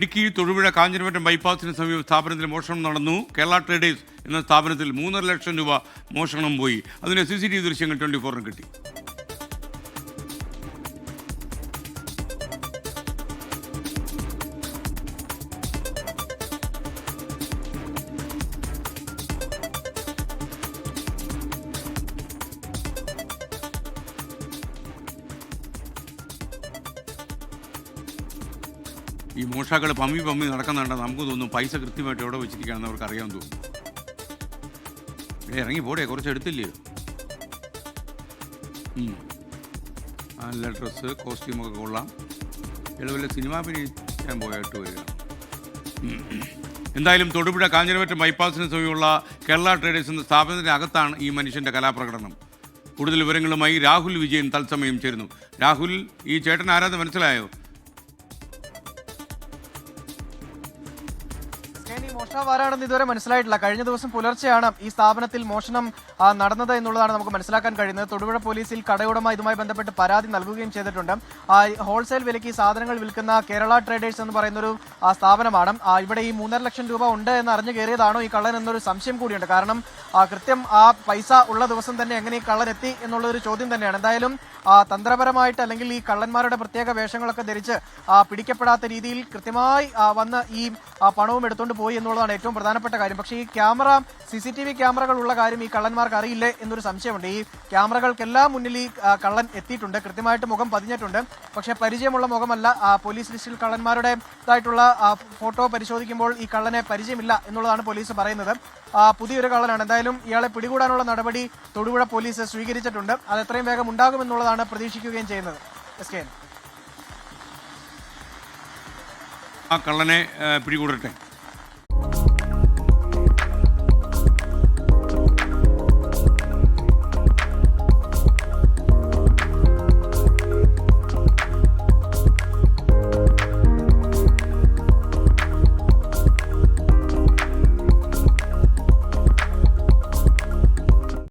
ഇടുക്കി തൊടുപുഴ കാഞ്ഞിരമറ്റം ബൈപ്പാസിന് സമീപം സ്ഥാപനത്തിൽ മോഷണം നടന്നു. കേരള ട്രേഡേഴ്സ് എന്ന സ്ഥാപനത്തിൽ 3.5 ലക്ഷം രൂപ മോഷണം പോയി. അതിന് CCTV ദൃശ്യങ്ങൾ 24 കിട്ടി. ഈ മോഷാക്കൾ പമ്മി നടക്കുന്നുണ്ട്. നമുക്ക് തോന്നും പൈസ കൃത്യമായിട്ട് എവിടെ വെച്ചിരിക്കുകയാണെന്ന് അവർക്ക് അറിയാൻ തോന്നും. ഇറങ്ങി പോടേ, കുറച്ച് എടുത്തില്ലയോ? നല്ല ഡ്രസ്സ്, കോസ്റ്റ്യൂമൊക്കെ കൊള്ളാം. ഇളവിലെ സിനിമ അഭിനയിക്കാൻ പോയിട്ട് വരിക. എന്തായാലും തൊടുപുഴ കാഞ്ഞിരമറ്റം ബൈപ്പാസിന് സമീപമുള്ള കേരള ട്രേഡേഴ്സ് എന്ന സ്ഥാപനത്തിന് അകത്താണ് ഈ മനുഷ്യൻ്റെ കലാപ്രകടനം. കൂടുതൽ വിവരങ്ങളുമായി രാഹുൽ വിജയൻ തത്സമയം ചേരുന്നു. രാഹുൽ, ഈ ചേട്ടൻ ആരാന്ന് മനസ്സിലായോ? മോഷണം ആരാണെന്ന് ഇതുവരെ മനസ്സിലായിട്ടില്ല. കഴിഞ്ഞ ദിവസം പുലർച്ചെയാണ് ഈ സ്ഥാപനത്തിൽ മോഷണം നടന്നത് എന്നുള്ളതാണ് നമുക്ക് മനസ്സിലാക്കാൻ കഴിയുന്നത്. തൊടുപുഴ പോലീസിൽ കടയുടമ ഇതുമായി ബന്ധപ്പെട്ട് പരാതി നൽകുകയും ചെയ്തിട്ടുണ്ട്. ഹോൾസെയിൽ വിലയ്ക്ക് ഈ സാധനങ്ങൾ വിൽക്കുന്ന കേരള ട്രേഡേഴ്സ് എന്ന് പറയുന്നൊരു സ്ഥാപനമാണ്. ഇവിടെ ഈ 3.5 ലക്ഷം രൂപ ഉണ്ട് എന്ന് അറിഞ്ഞു കയറിയതാണോ ഈ കള്ളൻ എന്നൊരു സംശയം കൂടിയുണ്ട്. കാരണം കൃത്യം ആ പൈസ ഉള്ള ദിവസം തന്നെ എങ്ങനെ ഈ കള്ളൻ എത്തി എന്നുള്ളൊരു ചോദ്യം തന്നെയാണ്. എന്തായാലും തന്ത്രപരമായിട്ട് അല്ലെങ്കിൽ ഈ കള്ളന്മാരുടെ പ്രത്യേക വേഷങ്ങളൊക്കെ ധരിച്ച് പിടിക്കപ്പെടാത്ത രീതിയിൽ കൃത്യമായി വന്ന് ഈ പണവും എടുത്തുകൊണ്ട് പോയി എന്നുള്ളതാണ് ഏറ്റവും പ്രധാനപ്പെട്ട കാര്യം. പക്ഷേ ഈ CCTV ക്യാമറകൾ ഉള്ള കാര്യം ഈ കള്ളന്മാർക്ക് അറിയില്ലേ എന്നൊരു സംശയമുണ്ട്. ഈ ക്യാമറകൾക്കെല്ലാം മുന്നിൽ ഈ കള്ളൻ എത്തിയിട്ടുണ്ട്, കൃത്യമായിട്ട് മുഖം പതിഞ്ഞിട്ടുണ്ട്. പക്ഷേ പരിചയമുള്ള മുഖമല്ല. പോലീസ് ലിസ്റ്റിൽ കള്ളന്മാരുടേതായിട്ടുള്ള ഫോട്ടോ പരിശോധിക്കുമ്പോൾ ഈ കള്ളനെ പരിചയമില്ല എന്നുള്ളതാണ് പോലീസ് പറയുന്നത്. പുതിയൊരു കള്ളനാണ്. എന്തായാലും ഇയാളെ പിടികൂടാനുള്ള നടപടി തൊടുപുഴ പോലീസ് സ്വീകരിച്ചിട്ടുണ്ട്. അത് എത്രയും വേഗം ഉണ്ടാകുമെന്നുള്ളതാണ് പ്രതീക്ഷിക്കുകയും ചെയ്യുന്നത്. ആ കള്ളനെ പിടികൂടട്ടെ.